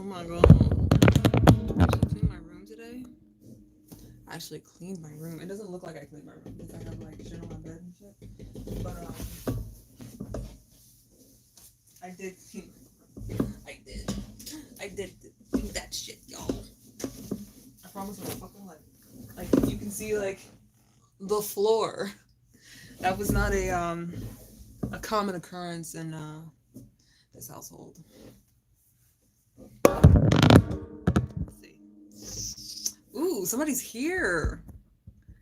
my god. I actually cleaned my room today. I actually cleaned my room. It doesn't look like I cleaned my room because I have like shit on my bed and shit. But I did clean my room. I did do that shit, y'all. I promise I'm fucking like you can see like the floor. That was not a common occurrence in this household. Let's see. Ooh, somebody's here.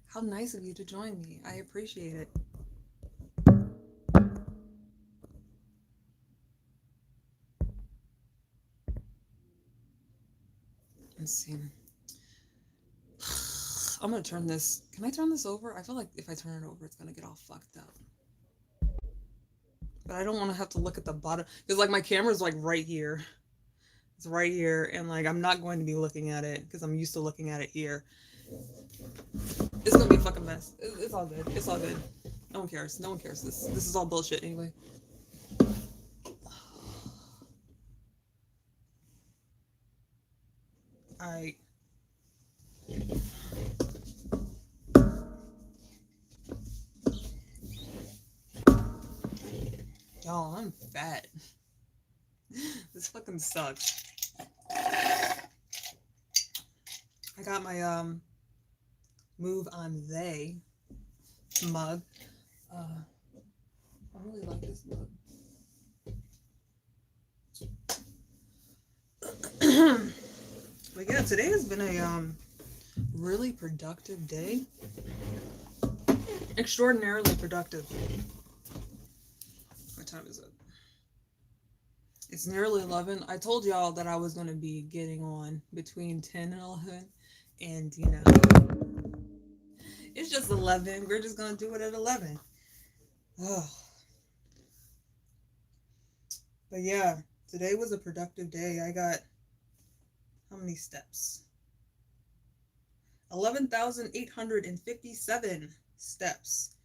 How nice of you to join me. I appreciate it. Let's see. I'm gonna turn this. Can I turn this over? I feel like if I turn it over, it's gonna get all fucked up. But I don't want to have to look at the bottom because like my camera's like right here. It's right here, and like I'm not going to be looking at it because I'm used to looking at it here. It's gonna be a fucking mess. It's all good. It's all good. No one cares. No one cares. This is all bullshit anyway. I. Y'all, I'm fat. This fucking sucks. I got my move on they mug. I really like this mug. But yeah, today has been a really productive day. Extraordinarily productive. What time is it? It's nearly 11. I told y'all that I was going to be getting on between 10 and 11. And, you know, it's just 11. We're just going to do it at 11. Oh. But yeah, today was a productive day. I got, how many steps? 11,857 steps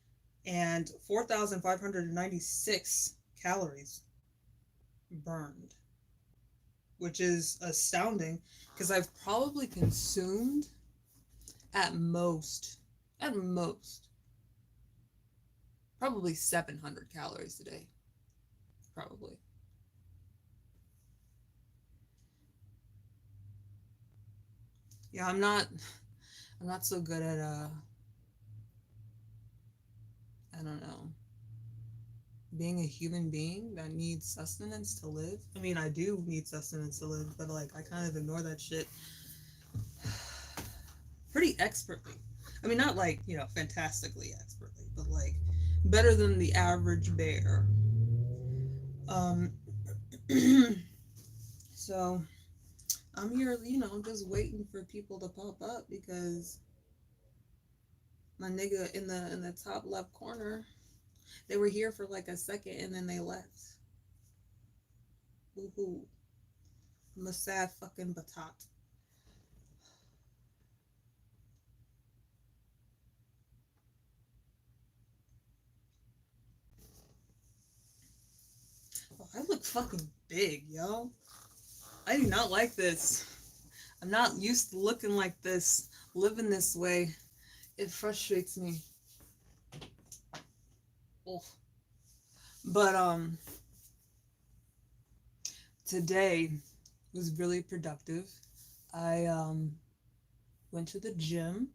and 4,596 calories burned, which is astounding because I've probably consumed at most probably 700 calories today. Probably. Yeah, I'm not so good at I don't know, being a human being that needs sustenance to live. I mean, I do need sustenance to live, but like I kind of ignore that shit pretty expertly. I mean, not like, you know, fantastically expertly, but like better than the average bear. Um so I'm here, you know, just waiting for people to pop up because my nigga in the top left corner, they were here for like a second and then they left. Woohoo. I'm a sad fucking batat. Oh, I look fucking big, yo. I do not like this. I'm not used to looking like this, living this way. It frustrates me. Oh. But today was really productive. I went to the gym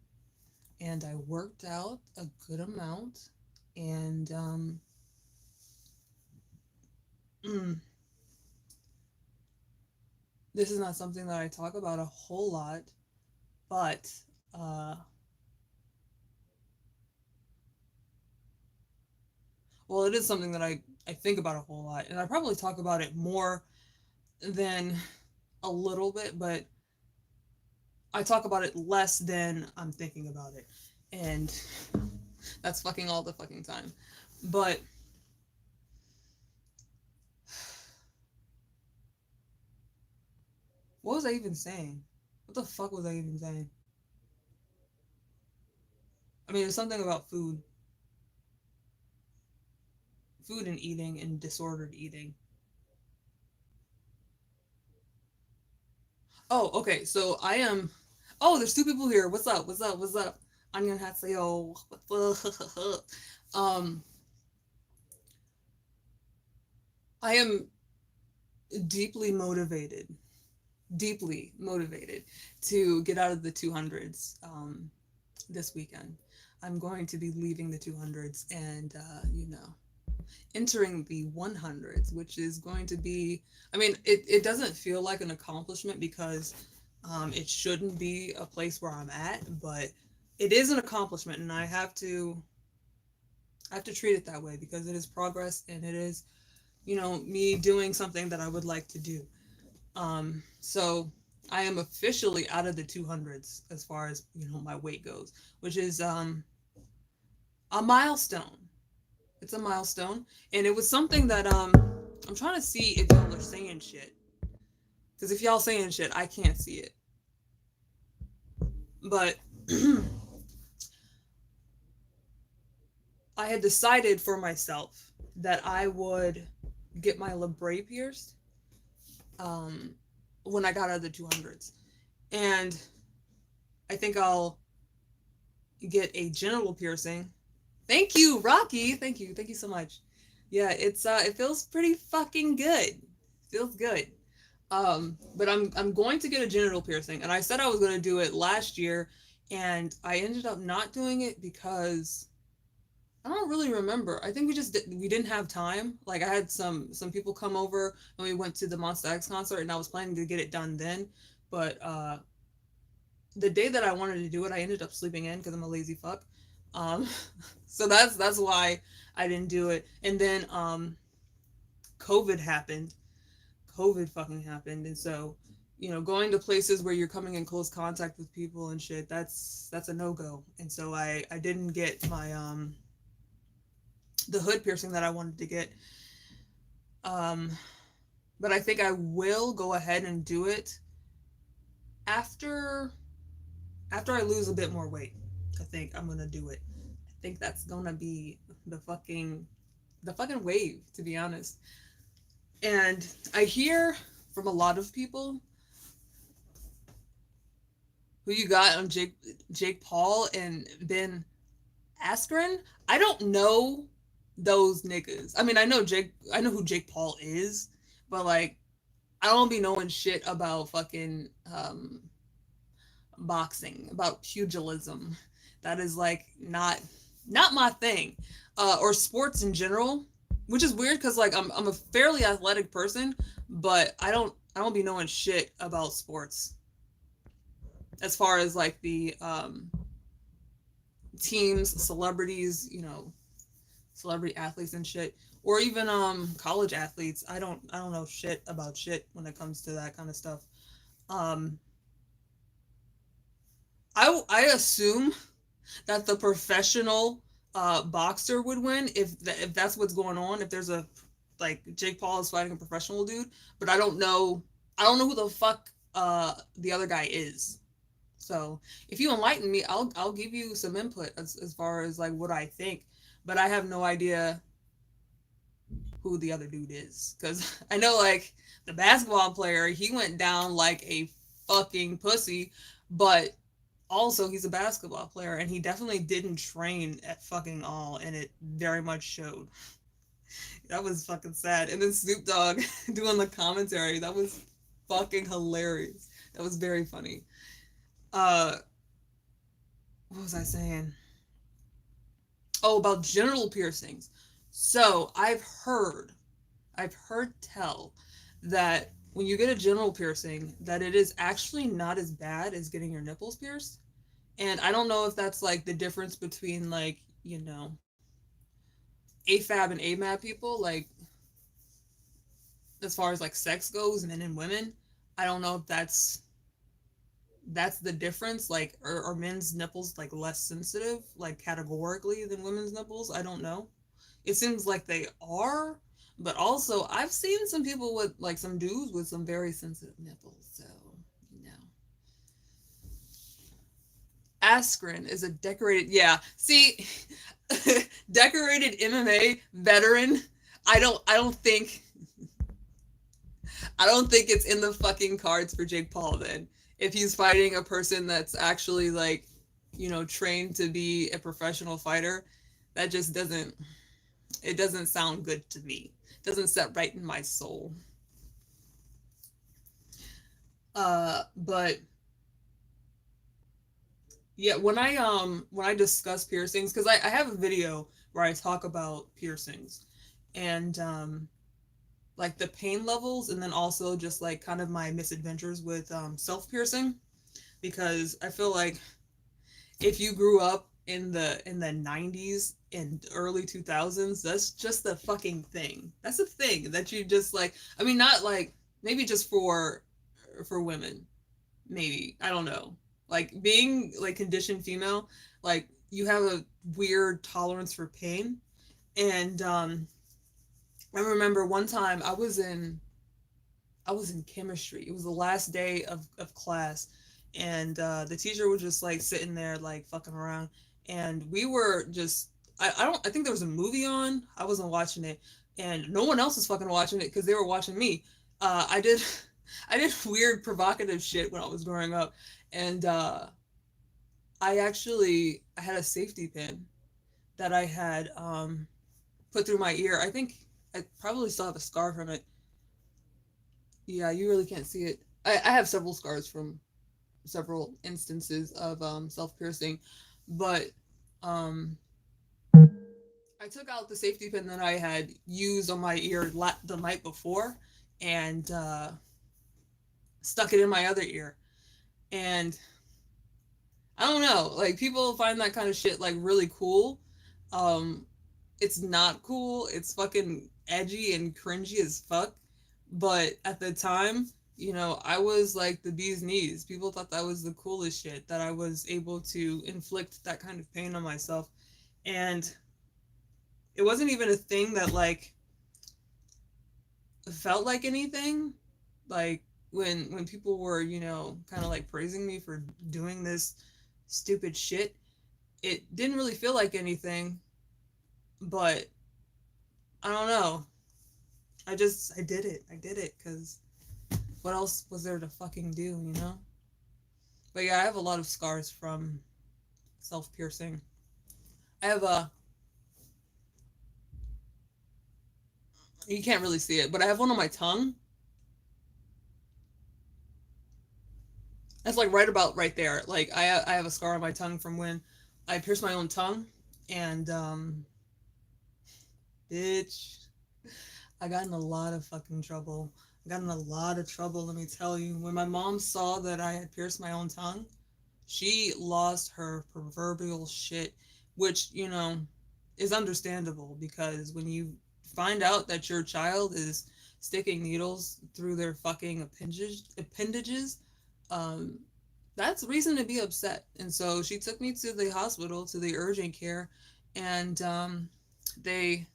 and I worked out a good amount and this is not something that I talk about a whole lot, but well, it is something that I think about a whole lot, and I probably talk about it more than a little bit, but I talk about it less than I'm thinking about it, and that's fucking all the fucking time. But what was I even saying? What the fuck was I even saying? I mean, it's something about food and eating and disordered eating. Oh, okay. So I am. Oh, there's two people here. What's up? What's up? What's up? Onion Hatsayo. um, I am deeply motivated, deeply motivated to get out of the 200s this weekend. I'm going to be leaving the 200s and, entering the 100s, which is going to be, I mean, it doesn't feel like an accomplishment because it shouldn't be a place where I'm at, but it is an accomplishment, and I have to treat it that way because it is progress and it is, me doing something that I would like to do. So I am officially out of the 200s as far as my weight goes, which is a milestone. It's a milestone, and it was something that I'm trying to see if y'all are saying shit. Because if y'all saying shit, I can't see it. But I had decided for myself that I would get my labret pierced um, when I got out of the 200s, and I think I'll get a genital piercing. Thank you, Rocky. Thank you so much. Yeah, it feels pretty fucking good. Feels good. But I'm going to get a genital piercing, and I said I was going to do it last year, and I ended up not doing it because I don't really remember. I think we didn't have time. Like I had some people come over and we went to the Monster X concert, and I was planning to get it done then, but the day that I wanted to do it, I ended up sleeping in because I'm a lazy fuck. Um, so that's why I didn't do it. And then COVID happened. COVID fucking happened, and so going to places where you're coming in close contact with people and shit, that's a no go. And so I didn't get my the hood piercing that I wanted to get. Um, but I think I will go ahead and do it after I lose a bit more weight. I think I'm gonna do it. I think that's gonna be the fucking wave, to be honest. And I hear from a lot of people who you got on Jake Paul and Ben Askren. I don't know those niggas. I mean, I know who Jake Paul is, but like I don't be knowing shit about fucking boxing, about pugilism. That is like not my thing. Or sports in general, which is weird because like I'm a fairly athletic person, but I don't be knowing shit about sports as far as like the teams, celebrities, celebrity athletes and shit, or even college athletes. I don't know shit about shit when it comes to that kind of stuff. Um, I assume that the professional boxer would win if that's what's going on. If there's a like Jake Paul is fighting a professional dude, but I don't know who the fuck the other guy is. So if you enlighten me, I'll give you some input as far as like what I think, but I have no idea who the other dude is because I know like the basketball player he went down like a fucking pussy, but also he's a basketball player and he definitely didn't train at fucking all, and it very much showed. That was fucking sad. And then Snoop Dogg doing the commentary, that was fucking hilarious. That was very funny. Uh, what was I saying? Oh, about genital piercings. So I've heard tell that when you get a genital piercing, that it is actually not as bad as getting your nipples pierced. And I don't know if that's like the difference between like, AFAB and AMAB people, like as far as like sex goes, men and women. I don't know if that's the difference. Like, are men's nipples like less sensitive, like categorically than women's nipples? I don't know. It seems like they are, but also I've seen some people with like some dudes with some very sensitive nipples. So, you know. Askren is a decorated, yeah. See, decorated MMA veteran. I don't think I don't think it's in the fucking cards for Jake Paul then. If he's fighting a person that's actually like, trained to be a professional fighter, that just doesn't sound good to me. It doesn't set right in my soul. But yeah, when I discuss piercings, because I have a video where I talk about piercings and like the pain levels, and then also just like kind of my misadventures with self piercing, because I feel like if you grew up in the 90s and early 2000s, that's just the fucking thing. That's a thing that you just like, I mean, not like, maybe just for women, maybe, I don't know, like being like conditioned female, like you have a weird tolerance for pain. And I remember one time I was in chemistry. It was the last day of class, and the teacher was just like sitting there like fucking around, and we were just, I think there was a movie on. I wasn't watching it, and no one else was fucking watching it because they were watching me. I did I did weird provocative shit when I was growing up, and I had a safety pin that I had put through my ear. I think I probably still have a scar from it. Yeah, you really can't see it. I have several scars from several instances of self piercing, but um, I took out the safety pin that I had used on my ear the night before, and stuck it in my other ear. And I don't know, like people find that kind of shit like really cool. Um, it's not cool. It's fucking edgy and cringy as fuck. But at the time, I was like the bee's knees. People thought that was the coolest shit, that I was able to inflict that kind of pain on myself. And it wasn't even a thing that like felt like anything. Like when people were, kind of like praising me for doing this stupid shit, it didn't really feel like anything, but I don't know. I did it. I did it because what else was there to fucking do? But yeah, I have a lot of scars from self piercing. I have you can't really see it, but I have one on my tongue. That's like right about right there. Like I have a scar on my tongue from when I pierced my own tongue, and bitch, I got in a lot of fucking trouble. I got in a lot of trouble, let me tell you. When my mom saw that I had pierced my own tongue, she lost her proverbial shit, which, is understandable, because when you find out that your child is sticking needles through their fucking appendages, um, that's reason to be upset. And so she took me to the hospital, to the urgent care, and they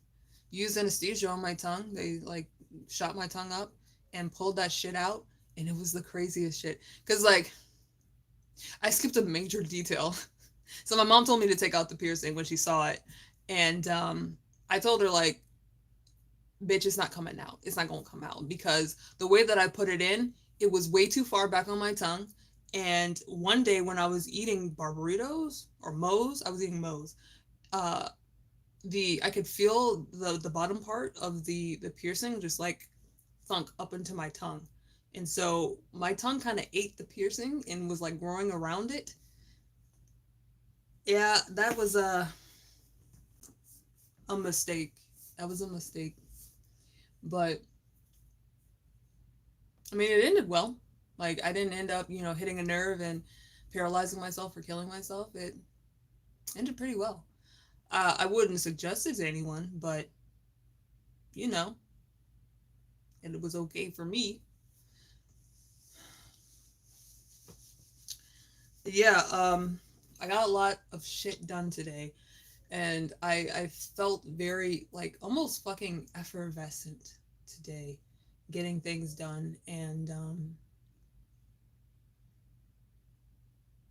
used anesthesia on my tongue. They like shot my tongue up and pulled that shit out, and it was the craziest shit. Cause like I skipped a major detail. So my mom told me to take out the piercing when she saw it, and I told her like, "Bitch, it's not coming out. It's not gonna come out because the way that I put it in, it was way too far back on my tongue." And one day when I was eating barbaritos or Moe's, I was eating Moe's. Uh, I could feel the bottom part of the piercing just like thunk up into my tongue, and so my tongue kind of ate the piercing and was like growing around it. Yeah, that was a mistake. That was a mistake. But I mean, it ended well. Like I didn't end up, hitting a nerve and paralyzing myself or killing myself. It ended pretty well. I wouldn't suggest it to anyone, but you know, and it was okay for me. Yeah, I got a lot of shit done today, and I felt very like almost fucking effervescent today, getting things done, and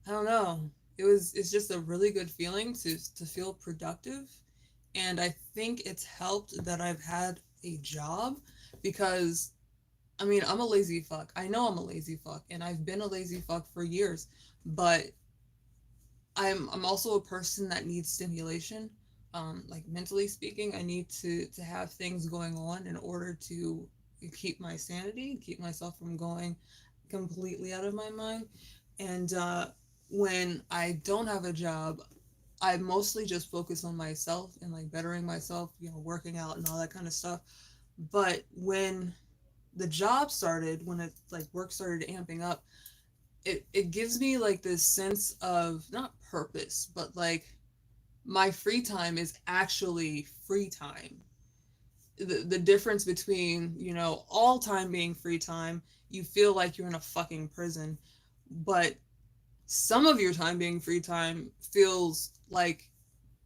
I don't know. It's just a really good feeling to feel productive, and I think it's helped that I've had a job, because I mean, I'm a lazy fuck. I know I'm a lazy fuck, and I've been a lazy fuck for years. But I'm also a person that needs stimulation. Like mentally speaking, I need to have things going on in order to keep my sanity, keep myself from going completely out of my mind. And when I don't have a job, I mostly just focus on myself and like bettering myself, working out and all that kind of stuff. But when the job started, when it like work started amping up, it gives me like this sense of not purpose, but like my free time is actually free time. The difference between, all time being free time, you feel like you're in a fucking prison, but some of your time being free time feels like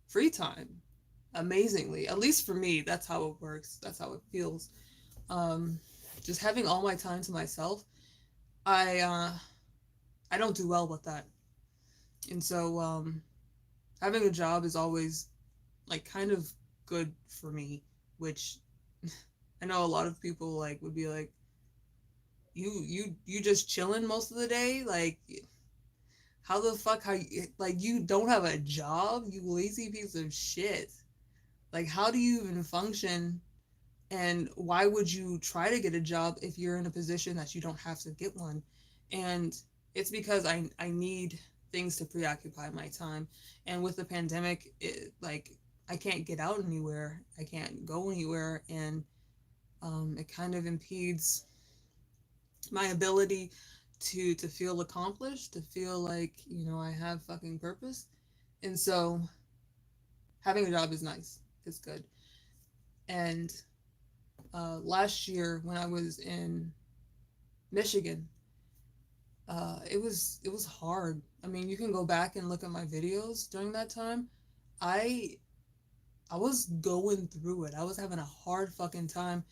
free time. Amazingly, at least for me, that's how it works. That's how it feels. Um, just having all my time to myself, I I don't do well with that, and so having a job is always like kind of good for me, which I know a lot of people like would be like, you just chilling most of the day, like how the fuck how you, like you don't have a job, you lazy piece of shit. Like how do you even function, and why would you try to get a job if you're in a position that you don't have to get one? And it's because I need things to preoccupy my time. And with the pandemic, like I can't get out anywhere, I can't go anywhere, and it kind of impedes my ability to feel accomplished, to feel like I have fucking purpose. And so having a job is nice, it's good. And last year when I was in Michigan, it was hard. I mean, you can go back and look at my videos during that time. I I was going through it. I was having a hard fucking time,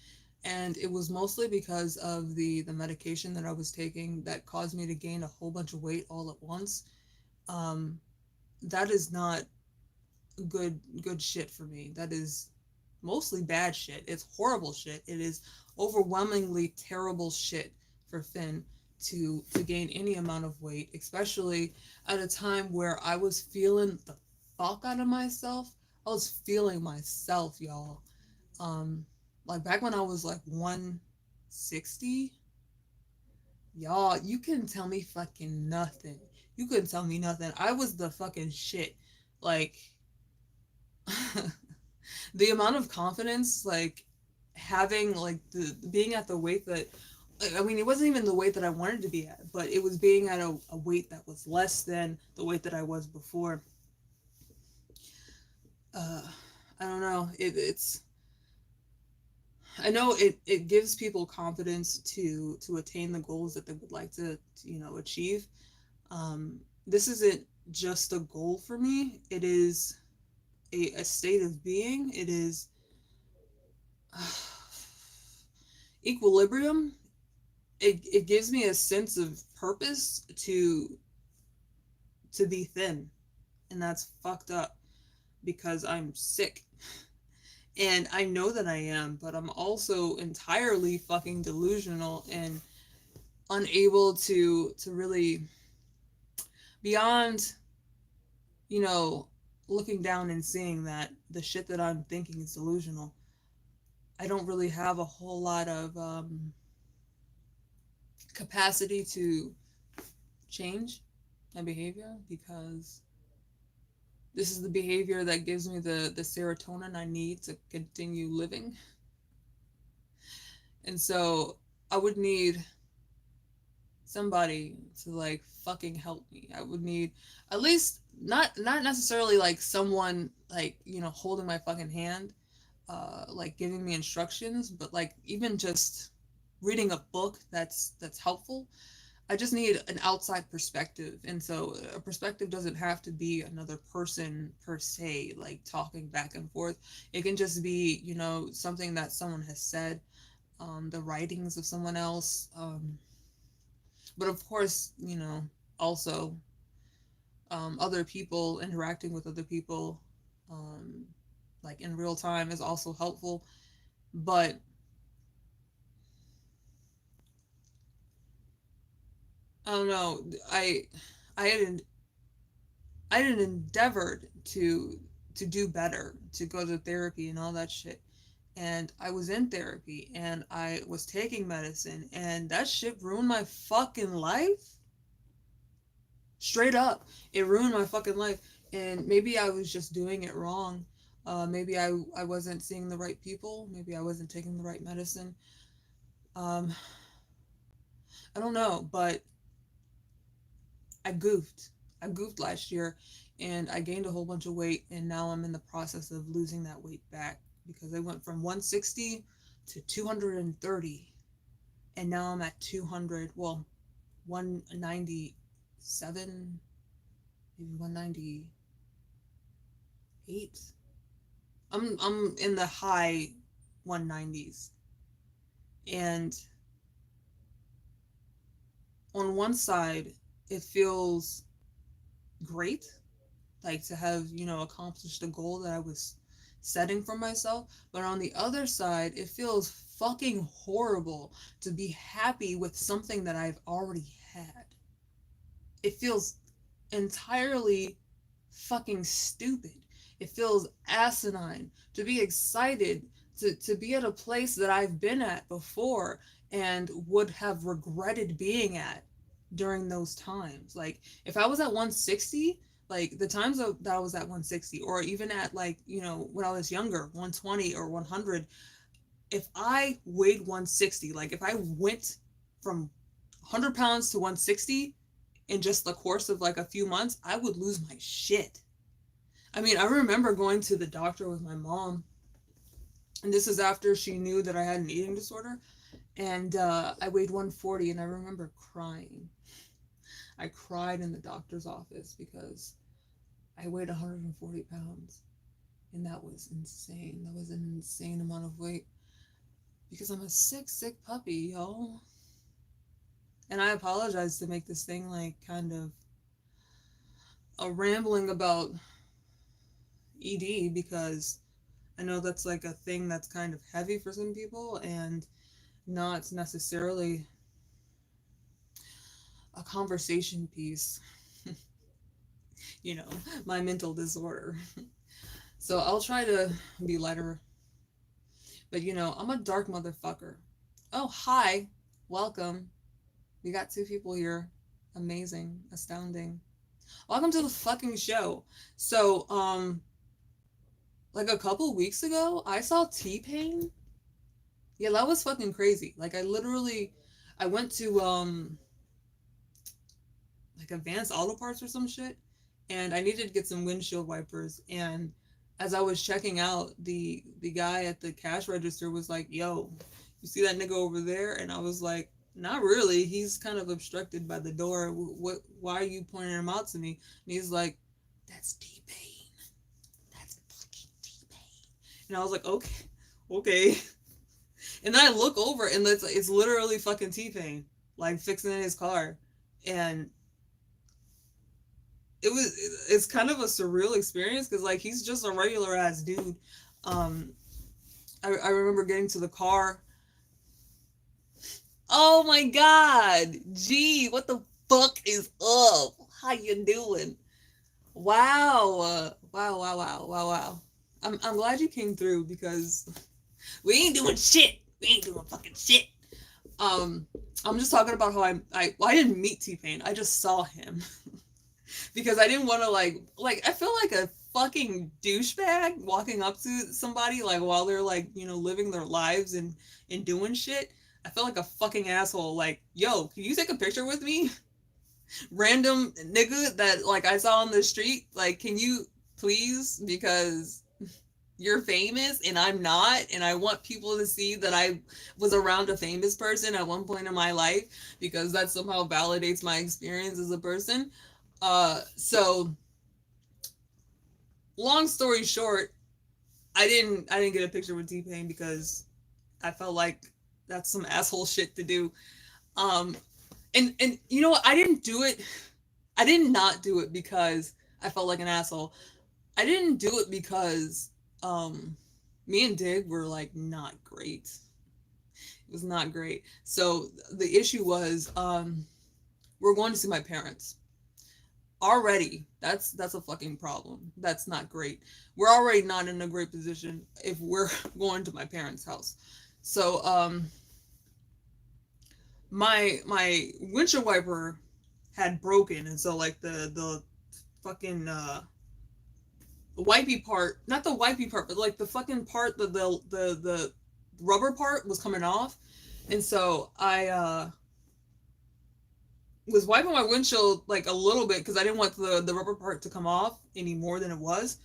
and it was mostly because of the medication that I was taking that caused me to gain a whole bunch of weight all at once. Um, that is not good shit for me. That is mostly bad shit. It's horrible shit. It is overwhelmingly terrible shit for Finn to gain any amount of weight, especially at a time where I was feeling the fuck out of myself. I was feeling myself, y'all. Like back when I was like 160, y'all, you couldn't tell me fucking nothing. You couldn't tell me nothing. I was the fucking shit. Like the amount of confidence, like having like the being at the weight that, I mean, it wasn't even the weight that I wanted to be at, but it was being at a weight that was less than the weight that I was before. uh I don't know, it's I know it gives people confidence to attain the goals that they would like to achieve. This isn't just a goal for me, it is a state of being. It is equilibrium. It gives me a sense of purpose to be thin, and that's fucked up because I'm sick. And I know that I am, but I'm also entirely fucking delusional and unable to really, beyond, you know, looking down and seeing that the shit that I'm thinking is delusional. I don't really have a whole lot of capacity to change my behavior, because this is the behavior that gives me the serotonin I need to continue living. And so I would need somebody to like fucking help me. I would need at least, not necessarily like someone like, holding my fucking hand, like giving me instructions, but like even just reading a book that's helpful. I just need an outside perspective. And so a perspective doesn't have to be another person per se, like talking back and forth. It can just be, something that someone has said, the writings of someone else. But of course, also other people, interacting with other people, um, like in real time is also helpful. But I don't know. I had I had endeavored to do better, to go to therapy and all that shit. And I was in therapy and I was taking medicine and that shit ruined my fucking life. Straight up. It ruined my fucking life. And maybe I was just doing it wrong. Maybe I wasn't seeing the right people. Maybe I wasn't taking the right medicine. Um, I don't know, but I goofed. I goofed last year and I gained a whole bunch of weight and now I'm in the process of losing that weight back because I went from 160 to 230 and now I'm at 200, well, 197, maybe 198. I'm in the high 190s. And on one side, it feels great, like to have, accomplished a goal that I was setting for myself. But on the other side, it feels fucking horrible to be happy with something that I've already had. It feels entirely fucking stupid. It feels asinine to be excited to be at a place that I've been at before and would have regretted being at during those times. Like if I was at 160, like the times that I was at 160 or even at like, when I was younger, 120 or 100, if I weighed 160, like if I went from 100 pounds to 160 in just the course of like a few months, I would lose my shit. I mean, I remember going to the doctor with my mom, and this is after she knew that I had an eating disorder, and I weighed 140, and I remember crying. I cried in the doctor's office because I weighed 140 pounds, and that was insane. That was an insane amount of weight because I'm a sick puppy, y'all. And I apologize to make this thing like kind of a rambling about ED because I know that's like a thing that's kind of heavy for some people and not necessarily a conversation piece. you know, my mental disorder. So I'll try to be lighter. But I'm a dark motherfucker. Oh, hi. Welcome. We got 2 people here. Amazing. Astounding. Welcome to the fucking show. So, like a couple weeks ago, I saw T-Pain. Yeah, that was fucking crazy. Like I went to like Advanced Auto Parts or some shit, and I needed to get some windshield wipers. And as I was checking out, the guy at the cash register was like, "Yo, you see that nigga over there?" And I was like, "Not really. He's kind of obstructed by the door. What? Why are you pointing him out to me?" And he's like, "That's T-Pain. That's fucking T-Pain." And I was like, "Okay, okay." And then I look over, and it's literally fucking T-Pain, like fixing his car, and it's kind of a surreal experience because like he's just a regular ass dude. Um, I remember getting to the car. Oh my god, gee, what the fuck is up? How you doing? Wow, wow. I'm glad you came through because we ain't doing shit. We ain't doing fucking shit. Um, I'm just talking about how I didn't meet T-Pain. I just saw him. Because I didn't want to like I feel like a fucking douchebag walking up to somebody like while they're like living their lives and doing shit. I felt like a fucking asshole. Like, yo, can you take a picture with me? Random nigga that like I saw on the street. Like, can you please? Because you're famous and I'm not, and I want people to see that I was around a famous person at one point in my life because that somehow validates my experience as a person. So long story short, I didn't get a picture with T-Pain because I felt like that's some asshole shit to do. Um, and you know what? I didn't do it. I did not do it because I felt like an asshole. I didn't do it because me and Dig were like not great. It was not great. So the issue was we're going to see my parents. Already, that's a fucking problem. That's not great. We're already not in a great position if we're going to my parents' house. So my windshield wiper had broken, and so like the fucking wipey part, not the wipey part, but like the fucking part, the rubber part was coming off. And so I was wiping my windshield like a little bit because I didn't want the rubber part to come off any more than it was.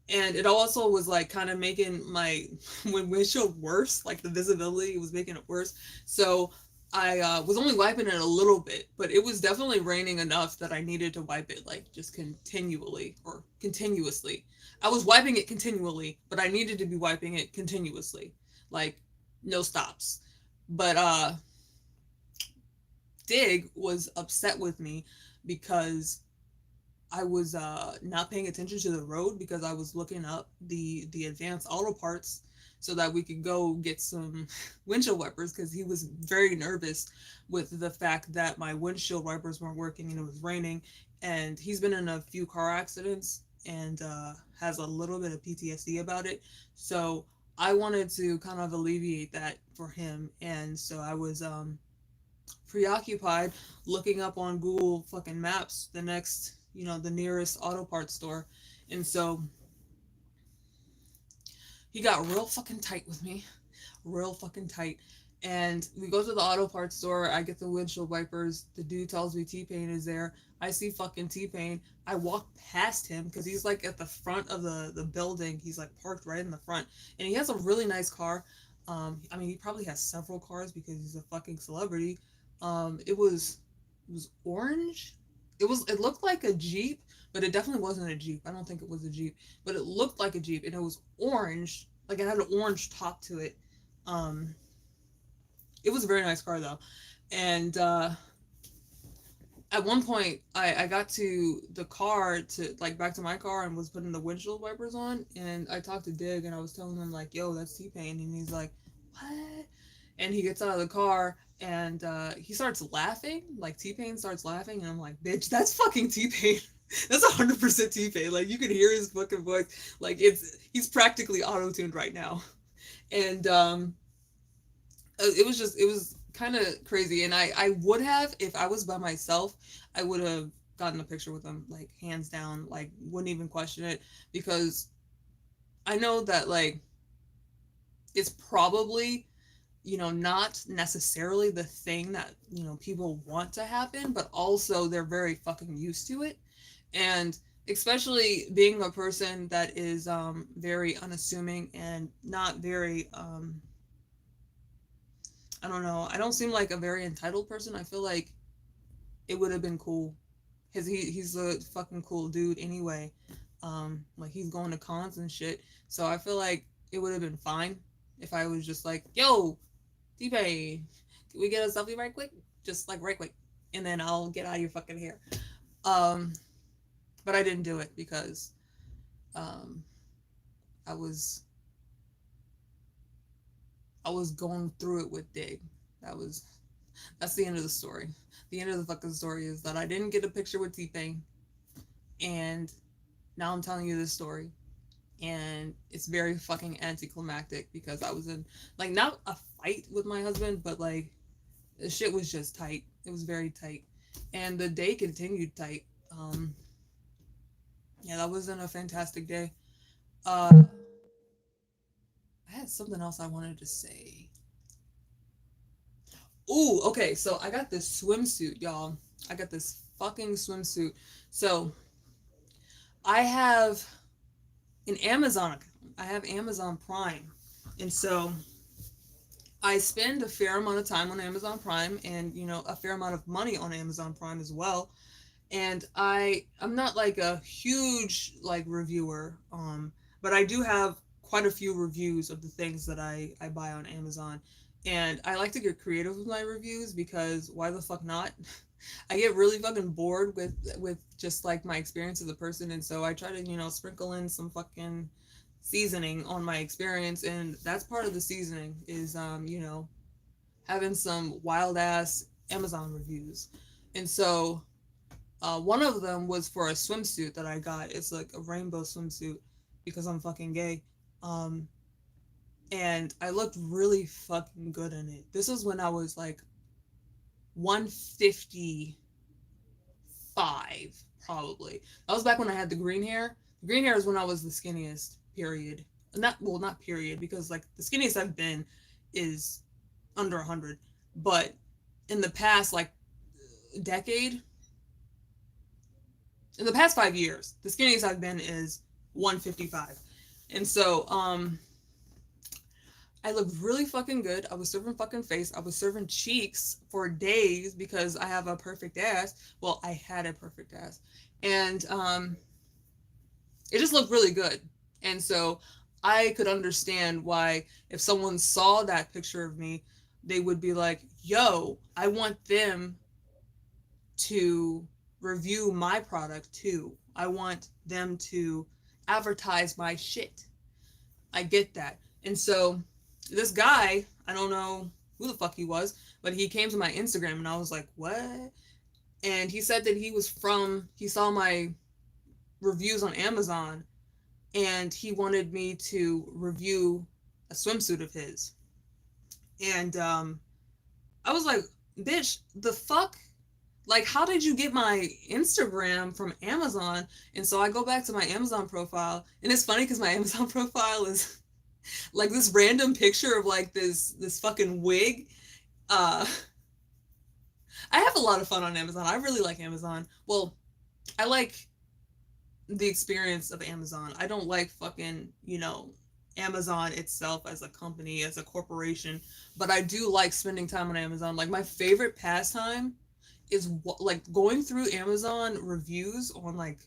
And it also was like kind of making my windshield worse, like the visibility was making it worse. So I was only wiping it a little bit, but it was definitely raining enough that I needed to wipe it like just continually or continuously. I was wiping it continually, but I needed to be wiping it continuously, like no stops. But Dig was upset with me because I was not paying attention to the road because I was looking up the advanced auto parts so that we could go get some windshield wipers because he was very nervous with the fact that my windshield wipers weren't working and it was raining. And he's been in a few car accidents and has a little bit of PTSD about it. So I wanted to kind of alleviate that for him. And so I was preoccupied looking up on Google fucking Maps the next, the nearest auto parts store. And so he got real fucking tight with me, real fucking tight. And we go to the auto parts store. I get the windshield wipers. The dude tells me T-Pain is there. I see fucking T-Pain. I walk past him because he's like at the front of the building. He's like parked right in the front. And he has a really nice car. I mean, he probably has several cars because he's a fucking celebrity. It was orange. It looked like a Jeep, but it definitely wasn't a Jeep. I don't think it was a Jeep, but it looked like a Jeep, and it was orange. Like it had an orange top to it. Um, it was a very nice car though, and at one point I got to the car to like back to my car and was putting the windshield wipers on, and I talked to Dig and I was telling him like, "Yo, that's T-Pain," and he's like, "What?" And he gets out of the car and he starts laughing, like T-Pain starts laughing, and I'm like, "Bitch, that's fucking T-Pain." That's 100% T-Pain. Like you can hear his fucking voice. Like he's practically auto-tuned right now. And it was kind of crazy. And I would have, if I was by myself, I would have gotten a picture with him, like hands down, like wouldn't even question it, because I know that like it's probably, not necessarily the thing that, people want to happen, but also they're very fucking used to it. And especially being a person that is very unassuming and not very I don't know, I don't seem like a very entitled person. I feel like it would have been cool because he's a fucking cool dude anyway. Like he's going to cons and shit, so I feel like it would have been fine if I was just like, "Yo, T-Pain, can we get a selfie right quick?" Just like right quick, and then I'll get out of your fucking hair. um but I didn't do it because um I was going through it with Dig. That's the end of the story. The end of the fucking story is that I didn't get a picture with T-Pain, and now I'm telling you this story, and it's very fucking anticlimactic because I was in like not a fight with my husband, but like the shit was just tight. It was very tight, and the day continued tight. Yeah, that wasn't a fantastic day. I had something else I wanted to say. Ooh, okay, so I got this swimsuit, y'all. I got this fucking swimsuit. So I have an Amazon account. I have Amazon Prime. And so I spend a fair amount of time on Amazon Prime and, a fair amount of money on Amazon Prime as well. And I'm not like a huge like reviewer, but I do have quite a few reviews of the things that I buy on Amazon. And I like to get creative with my reviews because why the fuck not? I get really fucking bored with just like my experience as a person, and so I try to, sprinkle in some fucking seasoning on my experience, and that's part of the seasoning is having some wild ass Amazon reviews. And so one of them was for a swimsuit that I got. It's like a rainbow swimsuit because I'm fucking gay. Um, and I looked really fucking good in it. This was when I was like 155, probably. That was back when I had the green hair. The green hair is when I was the skinniest, period. Not period, because like the skinniest I've been is under 100. But in the past, like, decade, in the past 5 years, the skinniest I've been is 155. And so, I looked really fucking good. I was serving fucking face. I was serving cheeks for days because I have a perfect ass. Well, I had a perfect ass. And it just looked really good. And so I could understand why if someone saw that picture of me, they would be like, yo, I want them to review my product too. I want them to advertise my shit. I get that. And so this guy, I don't know who the fuck he was, but he came to my Instagram and I was like, what? And he said that he saw my reviews on Amazon and he wanted me to review a swimsuit of his. And I was like, bitch, the fuck? Like, how did you get my Instagram from Amazon? And so I go back to my Amazon profile, and it's funny because my Amazon profile is like this random picture of like this fucking wig. Uh, I have a lot of fun on Amazon. I really like Amazon. Well, I like the experience of Amazon. I don't like fucking, Amazon itself as a company, as a corporation, but I do like spending time on Amazon. Like my favorite pastime is like going through Amazon reviews on like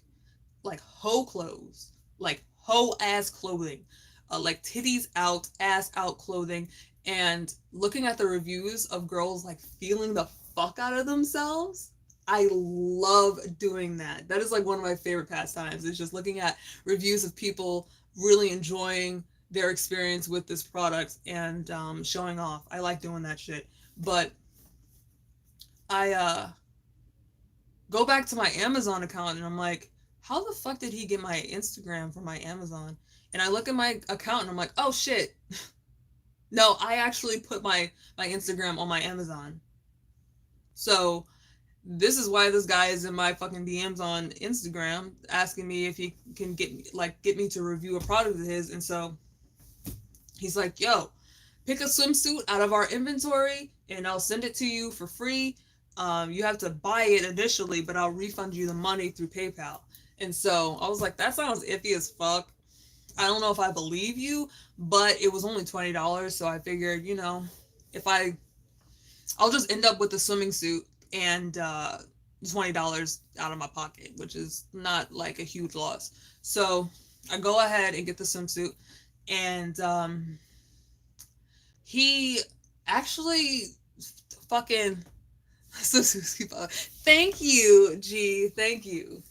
hoe clothes, like hoe ass clothing, like titties out, ass out clothing, and looking at the reviews of girls like feeling the fuck out of themselves. I love doing that. That is like one of my favorite pastimes. Is just looking at reviews of people really enjoying their experience with this product and showing off. I like doing that shit. But I go back to my Amazon account and I'm like, how the fuck did he get my Instagram from my Amazon? And I look at my account and I'm like, oh shit. No, I actually put my Instagram on my Amazon. So this is why this guy is in my fucking DMs on Instagram asking me if he can get me to review a product of his. And so he's like, yo, pick a swimsuit out of our inventory and I'll send it to you for free. You have to buy it initially, but I'll refund you the money through PayPal. And so I was like, that sounds iffy as fuck. I don't know if I believe you, but it was only $20. So I figured, if I'll just end up with the swimming suit and $20 out of my pocket, which is not like a huge loss. So I go ahead and get the swimsuit, and he actually fucking thank you, G, thank you,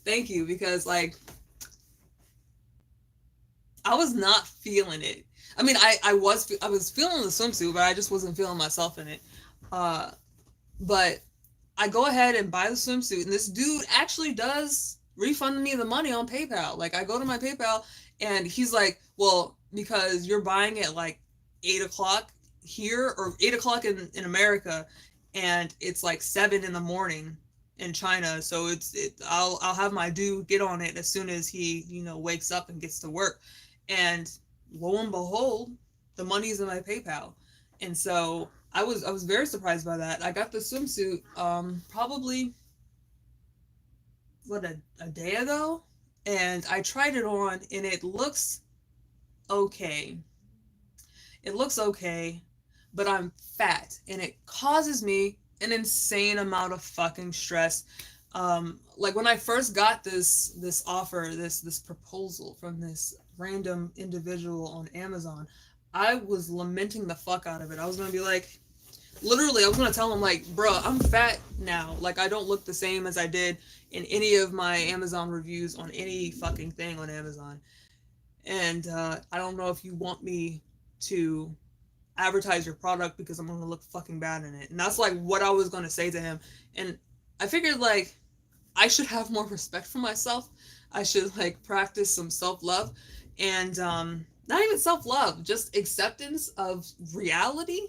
because like I was not feeling it. I mean, I was feeling the swimsuit, but I just wasn't feeling myself in it. But I go ahead and buy the swimsuit, and this dude actually does refund me the money on PayPal. Like, I go to my PayPal, and he's like, well, because you're buying it like 8 o'clock here, or 8 o'clock in America, and it's like 7 in the morning in China, so I'll have my dude get on it as soon as he wakes up and gets to work, and lo and behold, the money's in my PayPal. And so I was very surprised by that. I got the swimsuit probably a day ago, and I tried it on, and it looks okay. It looks okay, but I'm fat, and it causes me an insane amount of fucking stress. Like when I first got this offer, this proposal from this random individual on Amazon, I was lamenting the fuck out of it. I was gonna be like, literally, I was gonna tell him like, bro, I'm fat now. Like, I don't look the same as I did in any of my Amazon reviews on any fucking thing on Amazon. And I don't know if you want me to advertise your product because I'm gonna look fucking bad in it. And that's like what I was gonna say to him. And I figured like I should have more respect for myself. I should like practice some self-love and not even self-love, just acceptance of reality,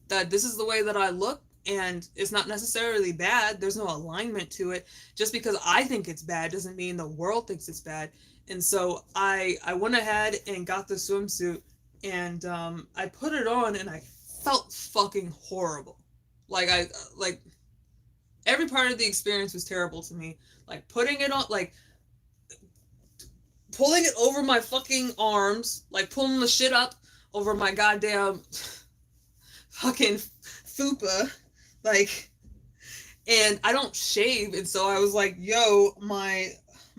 that this is the way that I look and it's not necessarily bad. There's no alignment to it. Just because I think it's bad doesn't mean the world thinks it's bad. And so I went ahead and got the swimsuit and I put it on and I felt fucking horrible. Like every part of the experience was terrible to me. Like putting it on, like pulling it over my fucking arms, like pulling the shit up over my goddamn fucking fupa, like, and I don't shave, and so I was like, yo, my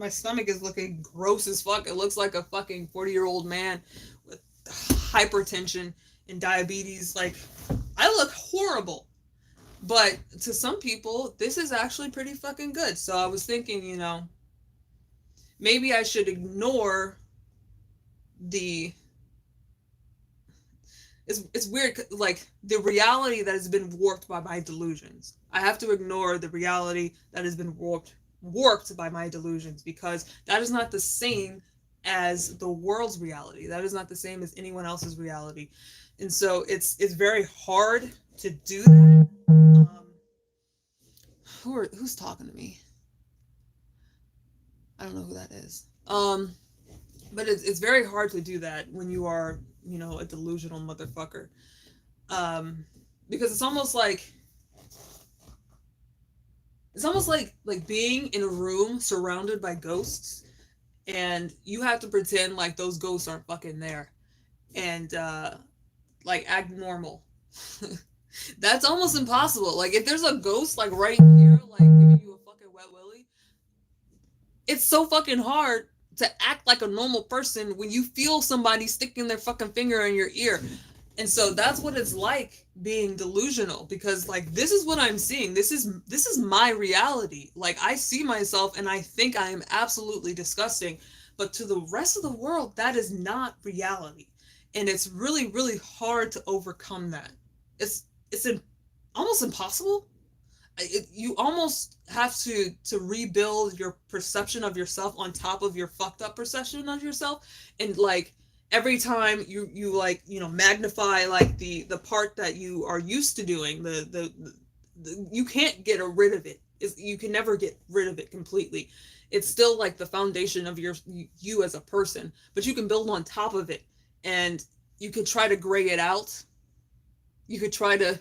stomach is looking gross as fuck. It looks like a fucking 40-year-old man with hypertension and diabetes. Like, I look horrible. But to some people, this is actually pretty fucking good. So I was thinking, you know, maybe I should ignore the it's weird, like the reality that has been warped by my delusions. I have to ignore the reality that has been warped by my delusions, because that is not the same as the world's reality. That is not the same as anyone else's reality. And so it's very hard to do that. Who's talking to me? I don't know who that is. But it's very hard to do that when you are, you know, a delusional motherfucker. Because it's almost like being in a room surrounded by ghosts, and you have to pretend like those ghosts aren't fucking there, and like act normal. That's almost impossible. Like if there's a ghost like right here, like giving you a fucking wet willy, it's so fucking hard to act like a normal person when you feel somebody sticking their fucking finger in your ear. And so that's what it's like being delusional, because like this is what I'm seeing. This is my reality. Like I see myself and I think I am absolutely disgusting, but to the rest of the world that is not reality. And it's really, really hard to overcome that. It's almost impossible. You almost have to rebuild your perception of yourself on top of your fucked up perception of yourself. And like every time you like, you know, magnify like the part that you are used to doing, the you can't get rid of it. You can never get rid of it completely. It's still like the foundation of you as a person, but you can build on top of it. And you could try to gray it out. You could try to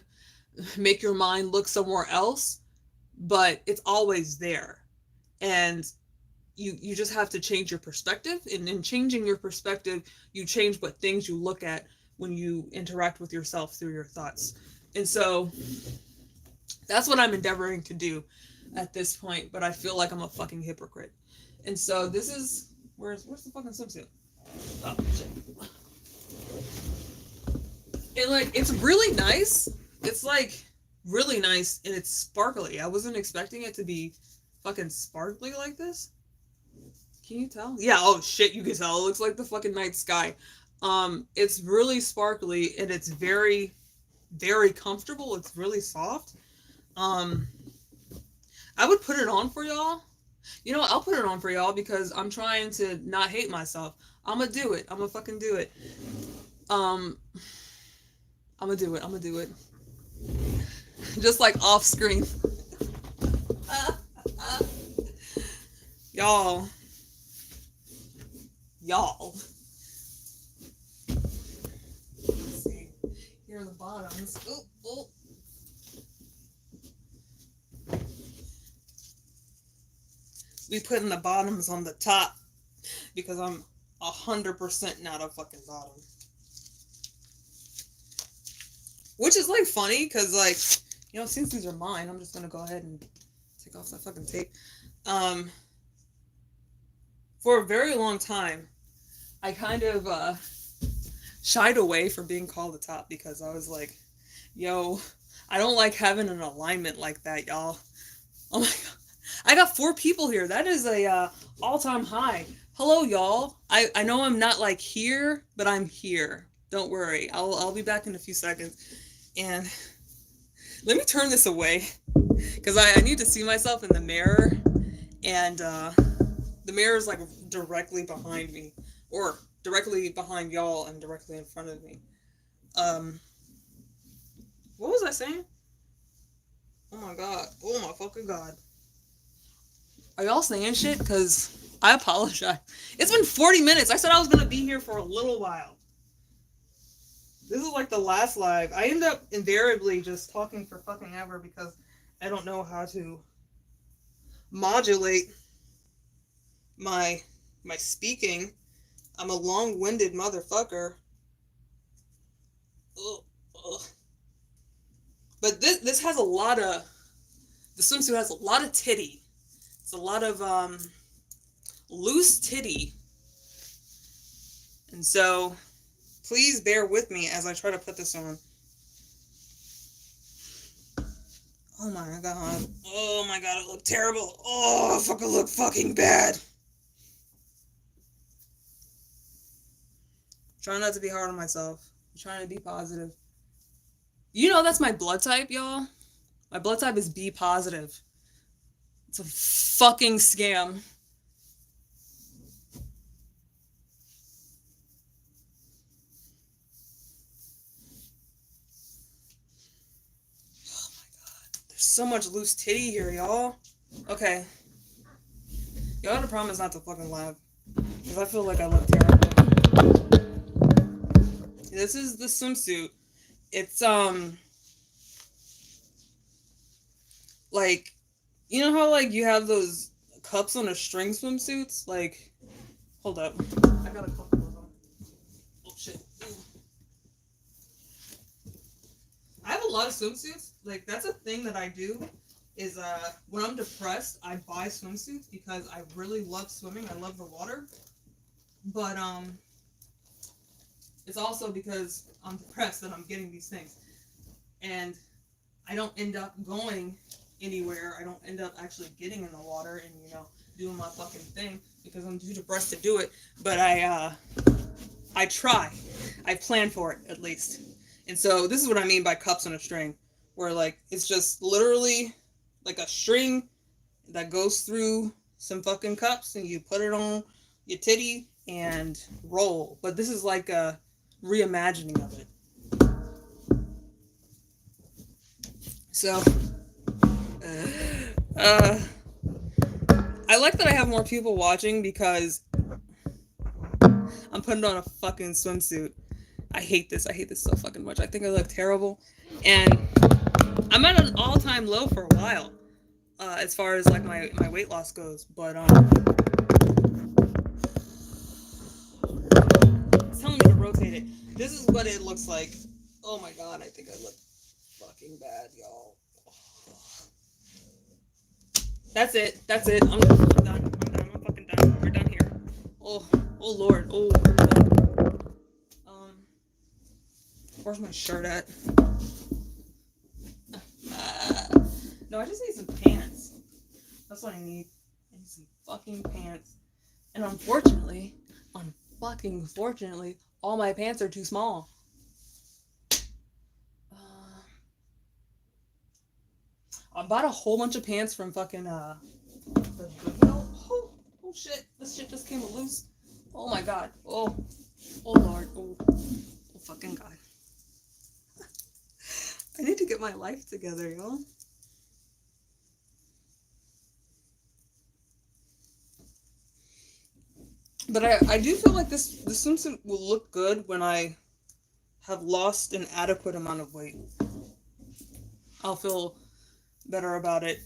make your mind look somewhere else, but it's always there. And you just have to change your perspective. And in changing your perspective, you change what things you look at when you interact with yourself through your thoughts. And so that's what I'm endeavoring to do at this point, but I feel like I'm a fucking hypocrite. And so this is where's the fucking swimsuit? Oh shit. And like it's really nice. It's like really nice and it's sparkly. I wasn't expecting it to be fucking sparkly like this. Can you tell? Yeah, oh shit, you can tell. It looks like the fucking night sky. It's really sparkly and it's very, very comfortable. It's really soft. I would put it on for y'all. You know what? I'll put it on for y'all because I'm trying to not hate myself. I'm gonna do it. I'm gonna fucking do it. I'm gonna do it. I'm gonna do it. Just like off screen. Y'all. Let's see. Here are the bottoms. Oh. We putting the bottoms on the top because I'm 100% not a fucking bottom. Which is like funny because like, you know, since these are mine, I'm just gonna go ahead and take off that fucking tape. For a very long time, I kind of shied away from being called the top because I was like, yo, I don't like having an alignment like that, y'all. Oh my god. I got 4 people here. That is a all-time high. Hello, y'all. I know I'm not like here, but I'm here. Don't worry. I'll be back in a few seconds. And let me turn this away. because I need to see myself in the mirror, and the mirror is like directly behind me, or directly behind y'all, and directly in front of me. Um, what was I saying? Oh my god. Oh my fucking god. Are y'all saying shit? Because I apologize. It's been 40 minutes. I said I was going to be here for a little while. This is like the last live. I end up invariably just talking for fucking ever because I don't know how to modulate my speaking. I'm a long-winded motherfucker. Ugh, ugh. But this has a lot of, the swimsuit has a lot of titty. It's a lot of loose titty. And so please bear with me as I try to put this on. Oh my god. Oh my god, it looked terrible. Oh, it fucking looked fucking bad. Try not to be hard on myself. I'm trying to be positive. You know that's my blood type, y'all. My blood type is B positive. It's a fucking scam. Oh my god. There's so much loose titty here, y'all. Okay. Y'all gotta promise not to fucking laugh. Because I feel like I look terrible. This is the swimsuit. It's, like, you know how, like, you have those cups on a string swimsuits? Like, hold up. I got a couple of them. Oh, shit. I have a lot of swimsuits. Like, that's a thing that I do, is, when I'm depressed, I buy swimsuits because I really love swimming. I love the water. But, it's also because I'm depressed that I'm getting these things. And I don't end up going anywhere. I don't end up actually getting in the water and, you know, doing my fucking thing because I'm too depressed to do it. But I try. I plan for it, at least. And so this is what I mean by cups on a string, where, like, it's just literally like a string that goes through some fucking cups and you put it on your titty and roll. But this is like a reimagining of it. So, I like that I have more people watching because I'm putting on a fucking swimsuit. I hate this so fucking much. I think I look terrible. And I'm at an all-time low for a while, as far as, like, my weight loss goes. But, it's telling me to rotate it. This is what it looks like. Oh my god, I think I look fucking bad, y'all. That's it. I'm done. I'm fucking done. We're done here. Oh lord. Oh. Where's my shirt at? No, I just need some pants. That's what I need. I need some fucking pants. And unfortunately, all my pants are too small. I bought a whole bunch of pants from fucking, oh shit, this shit just came loose. Oh my god, oh lord, oh fucking god. I need to get my life together, y'all. But I do feel like this swimsuit will look good when I have lost an adequate amount of weight. I'll feel better about it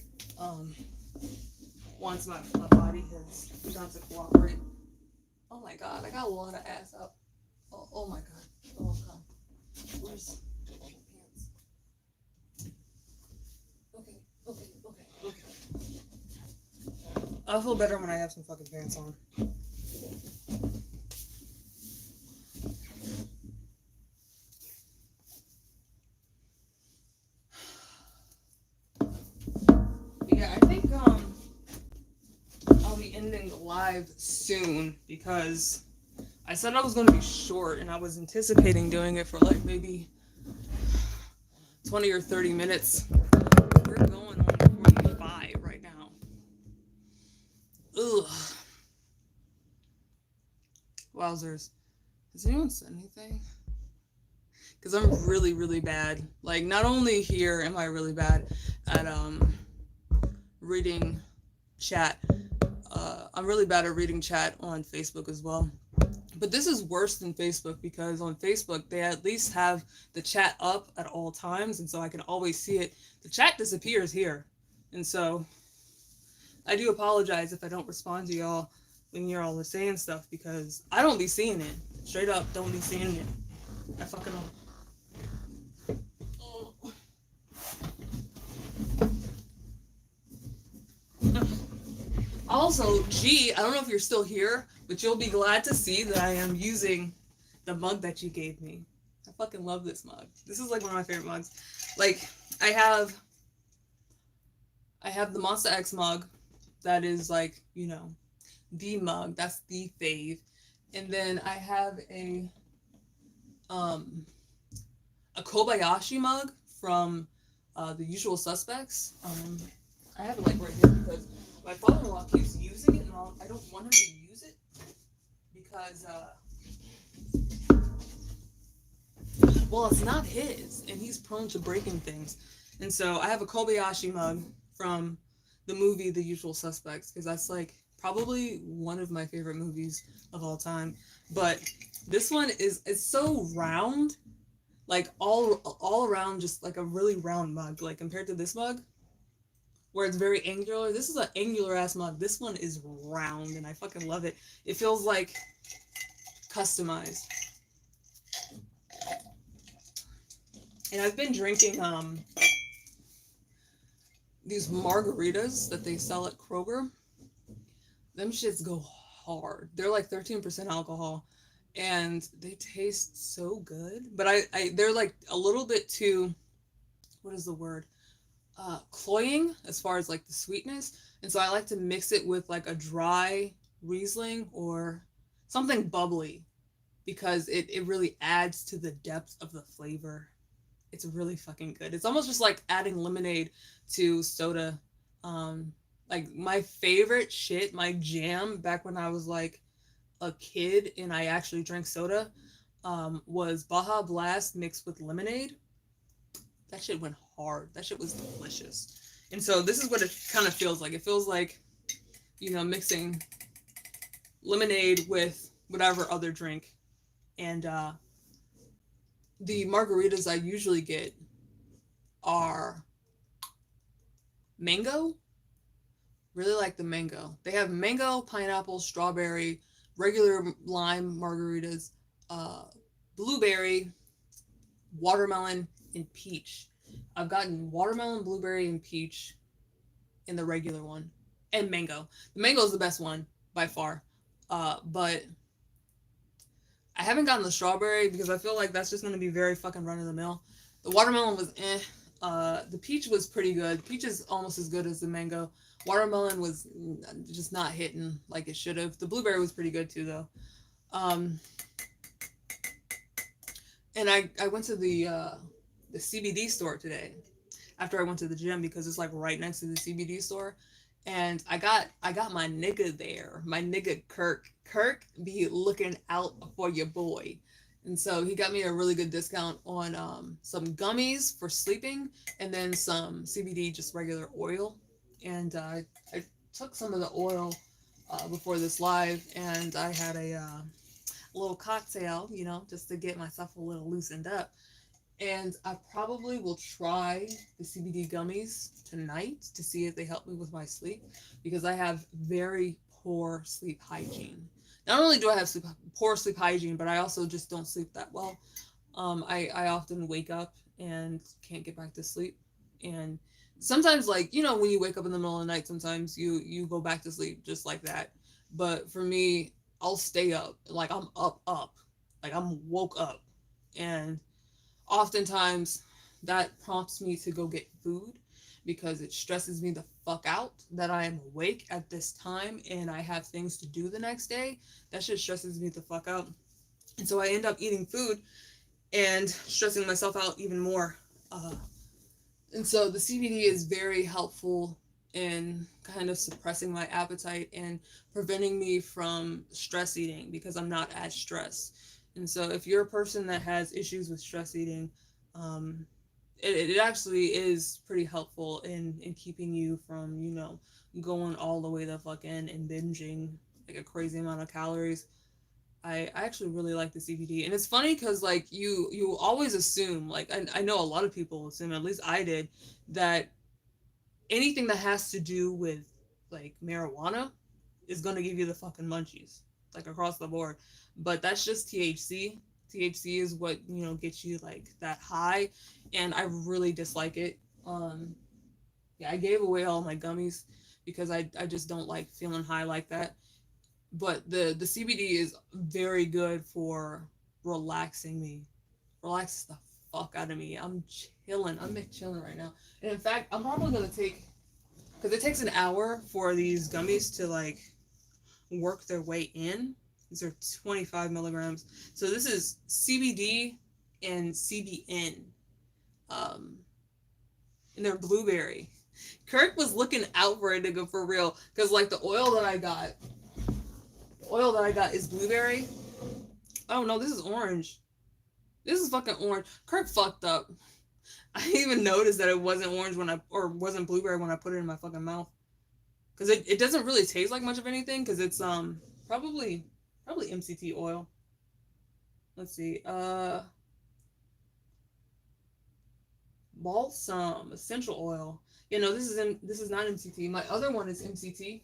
once my body has begun to cooperate. Oh my god, I got a lot of ass up. Oh my god. Oh god. Where's my pants? Okay. I'll feel better when I have some fucking pants on. Yeah, I think I'll be ending the live soon because I said I was going to be short and I was anticipating doing it for like maybe 20 or 30 minutes. We're going on Ugh. Wowzers. Has anyone said anything? Because I'm really, really bad. Like, not only here am I really bad at reading chat, I'm really bad at reading chat on Facebook as well. But this is worse than Facebook because on Facebook they at least have the chat up at all times, and so I can always see it. The chat disappears here, and so I do apologize if I don't respond to y'all when you're all saying stuff because I don't be seeing it. Straight up, don't be seeing it. I fucking don't. Also, G, I don't know if you're still here, but you'll be glad to see that I am using the mug that you gave me. I fucking love this mug. This is like one of my favorite mugs. Like, I have the Monster X mug that is like, you know, the mug. That's the fave. And then I have a Kobayashi mug from The Usual Suspects. I have it like right here because my father-in-law keeps using it, and I don't want him to use it because, well, it's not his, and he's prone to breaking things. And so I have a Kobayashi mug from the movie The Usual Suspects because that's like probably one of my favorite movies of all time. But this one it's so round, like all around, just like a really round mug. Like compared to this mug, where it's very angular. This is an angular ass mug. This one is round, and I fucking love it. It feels like customized. And I've been drinking these margaritas that they sell at Kroger. Them shits go hard. They're like 13% alcohol, and they taste so good. But they're like a little bit too, what is the word? Cloying as far as like the sweetness. And so I like to mix it with like a dry Riesling or something bubbly because it really adds to the depth of the flavor. It's really fucking good. It's almost just like adding lemonade to soda. Like my favorite shit, my jam back when I was like a kid and I actually drank soda, was Baja Blast mixed with lemonade. That shit went hard. That shit was delicious. And so this is what it kind of feels like. It feels like, you know, mixing lemonade with whatever other drink. And the margaritas I usually get are mango. Really like the mango. They have mango, pineapple, strawberry, regular lime margaritas, blueberry, watermelon, and peach. I've gotten watermelon, blueberry, and peach in the regular one, and mango. The mango is the best one by far, but I haven't gotten the strawberry because I feel like that's just going to be very fucking run of the mill. The watermelon was eh. The peach was pretty good. The peach is almost as good as the mango. Watermelon was just not hitting like it should have. The blueberry was pretty good too, though. And I went to the CBD store today after I went to the gym because it's like right next to the CBD store. And I got my nigga there, my nigga Kirk. Kirk be looking out for your boy. And so he got me a really good discount on some gummies for sleeping and then some CBD, just regular oil. And I took some of the oil before this live, and I had a little cocktail, you know, just to get myself a little loosened up. And I probably will try the CBD gummies tonight to see if they help me with my sleep because I have very poor sleep hygiene. Not only do I have poor sleep hygiene, but I also just don't sleep that well. I often wake up and can't get back to sleep. And sometimes, like, you know, when you wake up in the middle of the night, sometimes you go back to sleep just like that. But for me, I'll stay up. Like, I'm up. Like, I'm woke up. And oftentimes that prompts me to go get food because it stresses me the fuck out that I am awake at this time and I have things to do the next day. That shit stresses me the fuck out. And so I end up eating food and stressing myself out even more. And so the CBD is very helpful in kind of suppressing my appetite and preventing me from stress eating because I'm not as stressed. And so if you're a person that has issues with stress eating, um, it actually is pretty helpful in keeping you from, going all the way the fuck in and binging like a crazy amount of calories. I actually really like the CBD. And it's funny because like you always assume, like I know a lot of people assume, at least I did, that anything that has to do with like marijuana is gonna give you the fucking munchies, like across the board. But that's just THC. THC is what, gets you like that high, and I really dislike it. Yeah, I gave away all my gummies because I just don't like feeling high like that. But the CBD is very good for relaxing me. Relaxes the fuck out of me. I'm chilling. I'm chilling right now. And in fact, I'm probably gonna take, because it takes an hour for these gummies to like work their way in. These are 25 milligrams. So this is CBD and CBN. Um, and they're blueberry. Kirk was looking out for a nigga for real, because like the oil that I got is blueberry. Oh no, this is orange. This is fucking orange. Kirk fucked up. I didn't even notice that it wasn't orange or wasn't blueberry when I put it in my fucking mouth. Because it doesn't really taste like much of anything, because it's probably MCT oil. Let's see. Balsam essential oil. This is not MCT. My other one is MCT.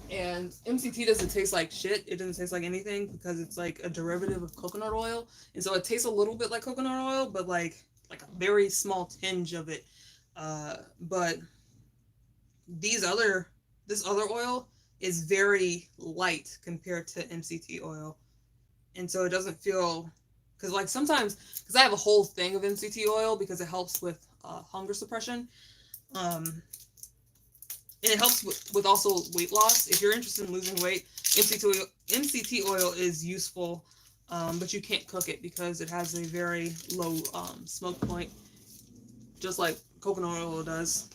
And MCT doesn't taste like shit. It doesn't taste like anything because it's like a derivative of coconut oil. And so it tastes a little bit like coconut oil, but like a very small tinge of it. But this other oil is very light compared to MCT oil. And so it doesn't feel, because like sometimes, because I have a whole thing of MCT oil because it helps with hunger suppression. And it helps with also weight loss. If you're interested in losing weight, MCT oil is useful, but you can't cook it because it has a very low smoke point, just like coconut oil does.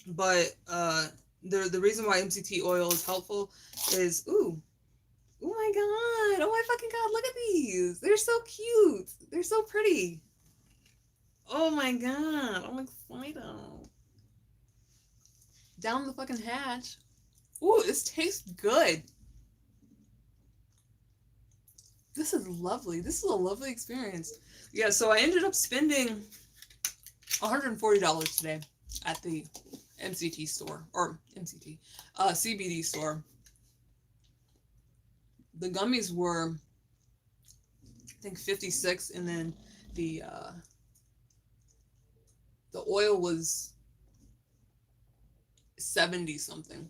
But the reason why MCT oil is helpful is, oh my god, oh my fucking god, look at these. They're so cute. They're so pretty. Oh my god, I'm excited. Down the fucking hatch. Ooh, this tastes good. This is lovely. This is a lovely experience. Yeah, so I ended up spending $140 today at the MCT store, or MCT, CBD store. The gummies were, I think, 56, and then the oil was 70 something.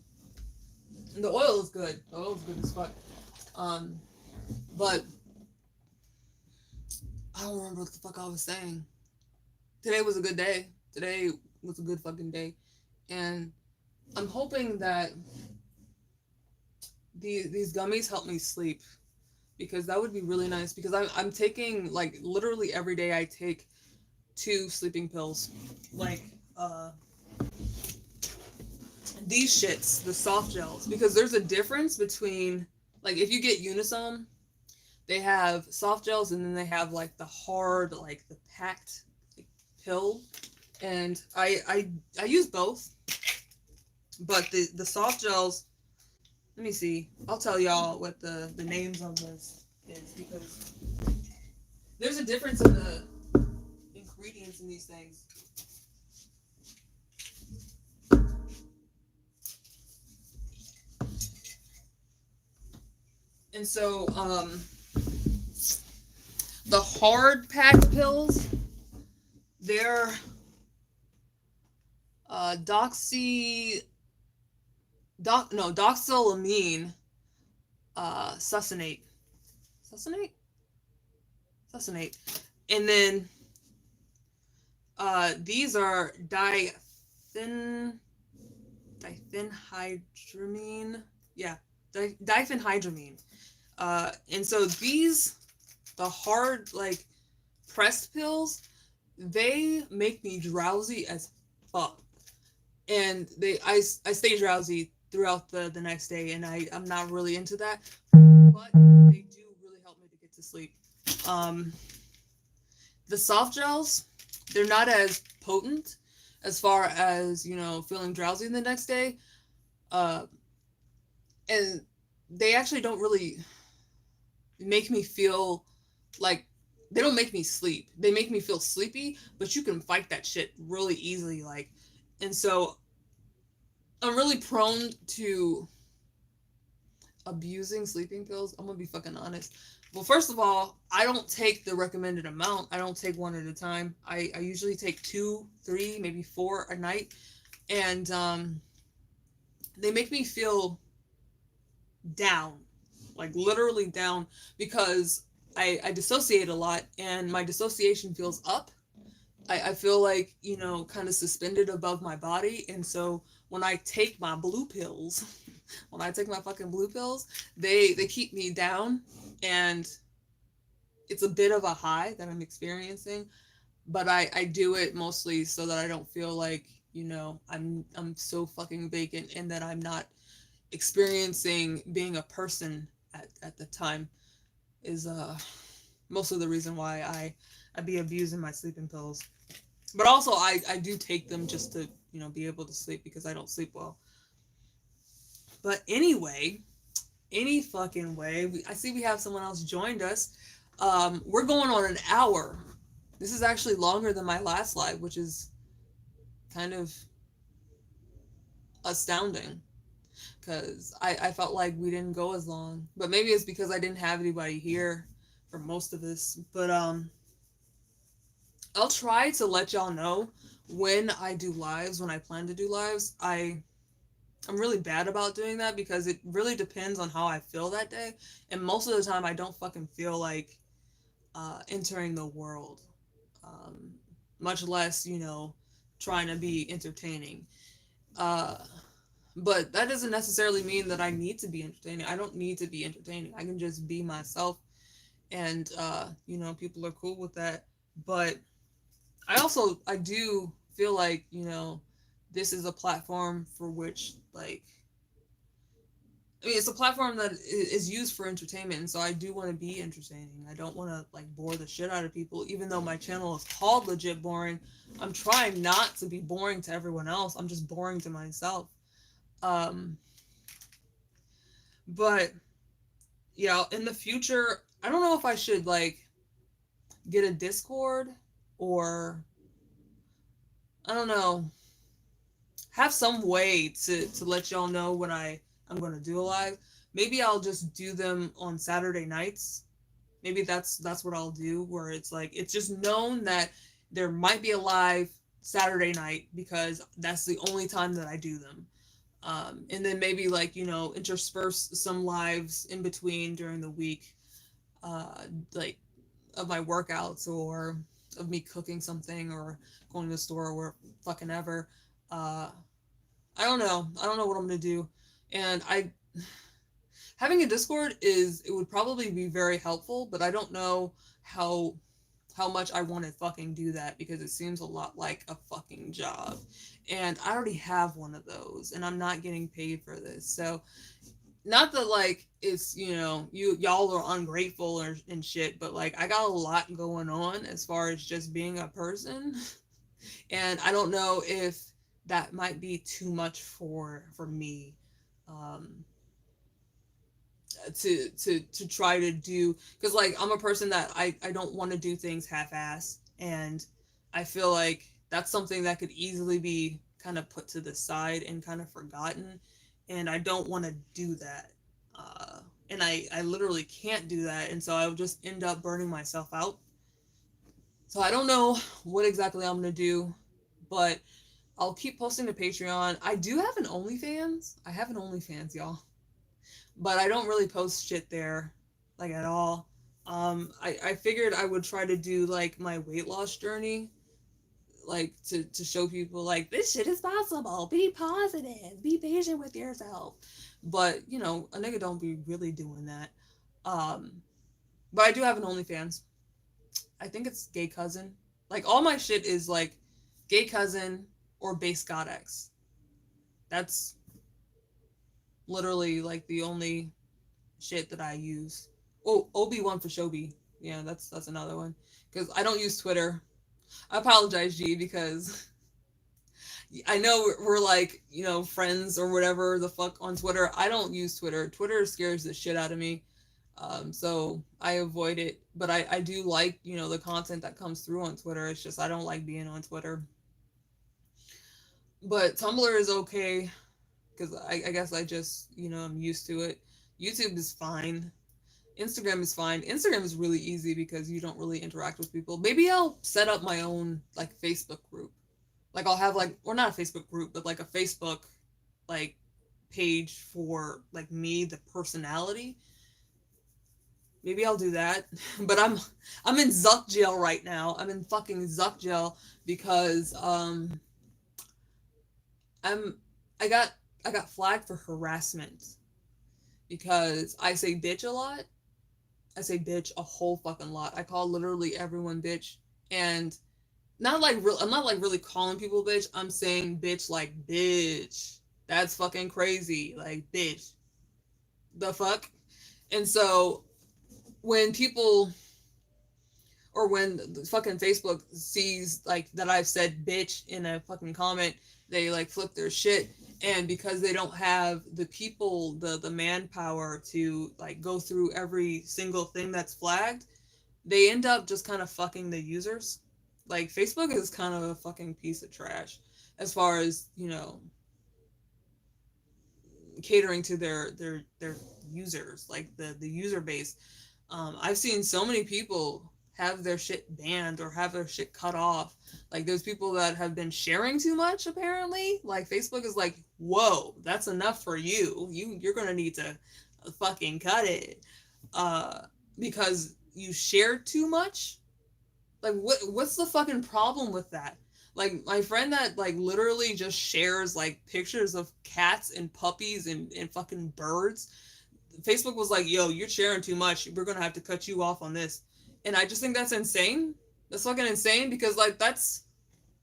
And the oil is good. The oil is good as fuck. But I don't remember what the fuck I was saying. Today was a good day. Today was a good fucking day. And I'm hoping that these gummies help me sleep, because that would be really nice, because I'm taking, like, literally every day I take 2 sleeping pills. Like, these shits, the soft gels, because there's a difference between, like, if you get Unisom, they have soft gels, and then they have like the hard, like the packed pill, and I use both, but the soft gels, let me see, I'll tell y'all what the names of this is, because there's a difference in the ingredients in these things. And so, the hard packed pills, they're doxylamine succinate. Succinate. And then these are diphenhydramine. Yeah, diphenhydramine. And so these, the hard, like, pressed pills, they make me drowsy as fuck. And I stay drowsy throughout the next day, and I'm not really into that. But they do really help me to get to sleep. Um, the soft gels, they're not as potent as far as, feeling drowsy the next day. Uh, and they actually don't really make me feel like, they don't make me sleep. They make me feel sleepy, but you can fight that shit really easily. Like, and so I'm really prone to abusing sleeping pills. I'm gonna be fucking honest. Well, first of all, I don't take the recommended amount. I don't take one at a time. I usually take 2, 3, maybe 4 a night. And they make me feel down, like literally down, because I dissociate a lot, and my dissociation feels up. I feel like, kind of suspended above my body. And so when I take my blue pills, when I take my fucking blue pills, they keep me down, and it's a bit of a high that I'm experiencing, but I do it mostly so that I don't feel like, I'm so fucking vacant, and that I'm not experiencing being a person at the time is most of the reason why I be abusing my sleeping pills. But also I do take them just to, be able to sleep, because I don't sleep well. But anyway, any fucking way, I see we have someone else joined us. We're going on an hour. This is actually longer than my last live, which is kind of astounding, because I felt like we didn't go as long. But maybe it's because I didn't have anybody here for most of this. But I'll try to let y'all know when I do lives, when I plan to do lives. I'm really bad about doing that, because it really depends on how I feel that day. And most of the time I don't fucking feel like entering the world. Um, Much less, trying to be entertaining. Uh, but that doesn't necessarily mean that I need to be entertaining. I don't need to be entertaining. I can just be myself, and people are cool with that. But I do feel like, this is a platform for which, like, I mean, it's a platform that is used for entertainment, and so I do want to be entertaining. I don't want to, like, bore the shit out of people, even though my channel is called Legit Boring. I'm trying not to be boring to everyone else. I'm just boring to myself. Um, but yeah, in the future, I don't know if I should, like, get a Discord, or I don't know, have some way to let y'all know when I'm going to do a live. Maybe I'll just do them on Saturday nights. Maybe that's what I'll do, where it's like, it's just known that there might be a live Saturday night, because that's the only time that I do them. And then maybe, like, intersperse some lives in between during the week, like, of my workouts, or of me cooking something, or going to the store, or fucking ever. Uh, I don't know. I don't know what I'm gonna do. And having a Discord, it would probably be very helpful, but I don't know how much I want to fucking do that, because it seems a lot like a fucking job. And I already have one of those, and I'm not getting paid for this. So, not that, like, it's, y'all are ungrateful and shit, but, like, I got a lot going on as far as just being a person. And I don't know if that might be too much for me. Um, to try to do, because, like, I'm a person that I don't want to do things half-ass, and I feel like that's something that could easily be kind of put to the side and kind of forgotten, and I don't want to do that. And I literally can't do that, and so I would just end up burning myself out. So I don't know what exactly I'm gonna do, but I'll keep posting to Patreon. I do have an OnlyFans. I have an OnlyFans, y'all, but I don't really post shit there, like, at all. I figured I would try to do, like, my weight loss journey, like, to show people, like, this shit is possible. Be positive. Be patient with yourself. But, a nigga don't be really doing that. But I do have an OnlyFans. I think it's Gay Cousin. Like, all my shit is, like, Gay Cousin or base god X. That's literally like the only shit that I use. Oh, OB1 for Shobi. Yeah, that's another one. Because I don't use Twitter. I apologize, G, because I know we're like, friends or whatever the fuck on Twitter. I don't use Twitter. Twitter scares the shit out of me. So I avoid it. But I do like, the content that comes through on Twitter. It's just I don't like being on Twitter. But Tumblr is okay because I guess I just, I'm used to it. YouTube is fine. Instagram is fine. Instagram is really easy because you don't really interact with people. Maybe I'll set up my own like Facebook group. Like I'll have like, or not a Facebook group, but like a Facebook like page for like me, the personality. Maybe I'll do that. But I'm in Zuck jail right now. I'm in fucking Zuck jail because I'm I got I got flagged for harassment because I say bitch a lot. I say bitch a whole fucking lot. I call literally everyone bitch, and not like real. I'm not like really calling people bitch. I'm saying bitch like bitch. That's fucking crazy. Like bitch. The fuck. And so when people or when the fucking Facebook sees like that I've said bitch in a fucking comment, they like flip their shit. And because they don't have the people, the manpower to like go through every single thing that's flagged, they end up just kind of fucking the users. Like Facebook is kind of a fucking piece of trash as far as, catering to their users, like the user base. I've seen so many people have their shit banned or have their shit cut off. Like there's people that have been sharing too much apparently. Like Facebook is like, whoa, that's enough for you. You're gonna need to fucking cut it. Because you shared too much. Like what's the fucking problem with that? Like my friend that like literally just shares like pictures of cats and puppies and fucking birds. Facebook was like, yo, you're sharing too much. We're gonna have to cut you off on this. And I just think that's insane. That's fucking insane because like that's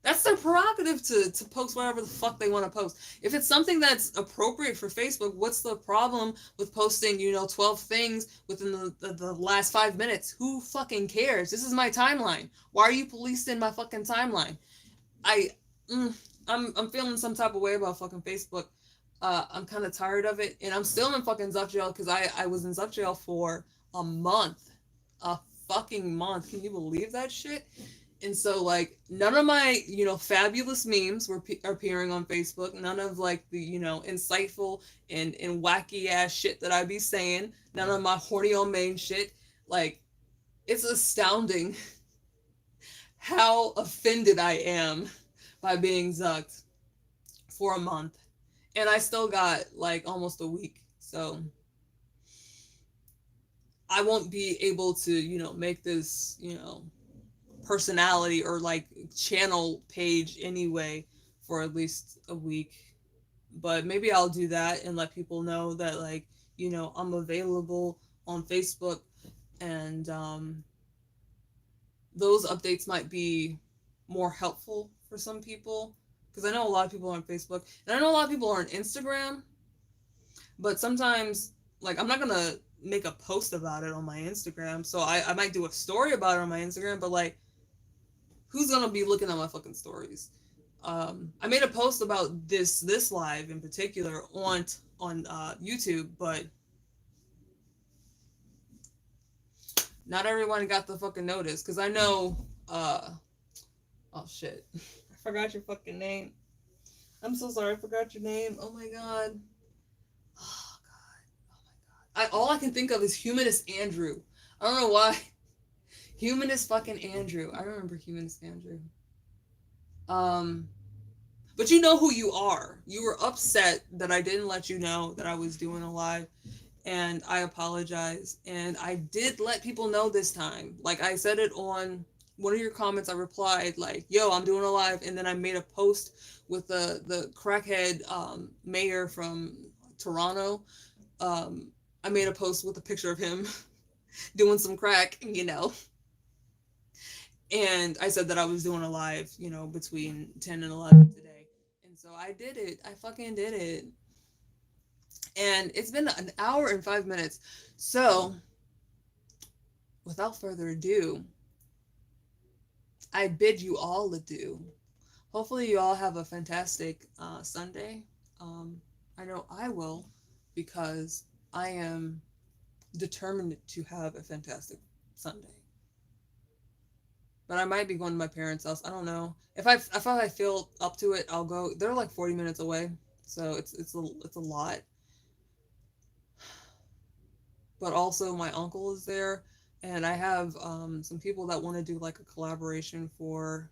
their prerogative to post whatever the fuck they want to post. If it's something that's appropriate for Facebook, what's the problem with posting, 12 things within the last 5 minutes? Who fucking cares? This is my timeline. Why are you policing my fucking timeline? I'm feeling some type of way about fucking Facebook. I'm kind of tired of it, and I'm still in fucking Zuck jail because I was in Zuck jail for a month, a fucking month. Can you believe that shit? And so like none of my fabulous memes were appearing on Facebook. None of like the insightful and wacky ass shit that I be saying. None of my horny on main shit. Like it's astounding how offended I am by being zucked for a month. And I still got like almost a week. So I won't be able to, make this, personality or like channel page anyway for at least a week. But maybe I'll do that and let people know that like, I'm available on Facebook, and those updates might be more helpful for some people because I know a lot of people are on Facebook and I know a lot of people are on Instagram, but sometimes like I'm not gonna make a post about it on my Instagram, so I might do a story about it on my Instagram, but like who's gonna be looking at my fucking stories? I made a post about this live in particular on YouTube, but not everyone got the fucking notice because I know oh shit, I forgot your fucking name. I'm so sorry, I forgot your name. Oh my god. Oh god. Oh my god. All I can think of is Humanist Andrew. I don't know why. Humanist fucking Andrew. I remember Humanist Andrew. But you know who you are. You were upset that I didn't let you know that I was doing a live, and I apologize. And I did let people know this time. Like I said it on one of your comments. I replied like, "Yo, I'm doing a live," and then I made a post with the crackhead mayor from Toronto. I made a post with a picture of him doing some crack, And I said that I was doing a live, between 10 and 11 today. so I did it. I fucking did it. And it's been an hour and 5 minutes. So, without further ado, I bid you all adieu. Hopefully, you all have a fantastic Sunday. I know I will, because I am determined to have a fantastic Sunday. But I might be going to my parents' house. I don't know. If I feel up to it, I'll go. They're like 40 minutes away, so it's a lot. But also my uncle is there, and I have some people that want to do like a collaboration for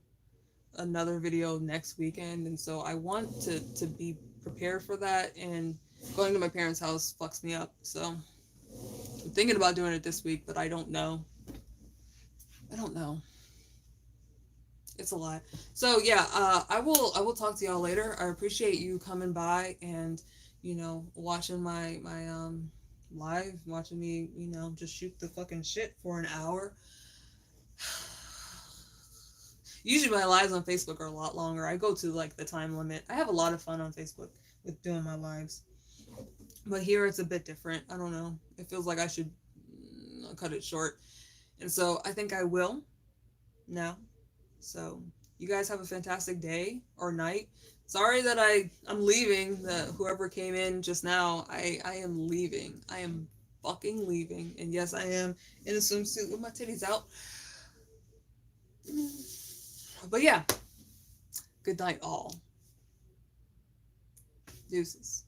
another video next weekend, and so I want to be prepared for that. And going to my parents' house fucks me up, so I'm thinking about doing it this week, but I don't know. I don't know. It's a lot. So yeah, I will talk to y'all later. I appreciate you coming by and watching my live, watching me just shoot the fucking shit for an hour. Usually my lives on Facebook are a lot longer. I go to like the time limit. I have a lot of fun on Facebook with doing my lives, but here it's a bit different. I don't know. It feels like I should cut it short, and so I think I will now. So you guys have a fantastic day or night. Sorry that I'm leaving. Whoever came in just now, I am leaving. I am fucking leaving. And yes, I am in a swimsuit with my titties out. But yeah, good night all. Deuces.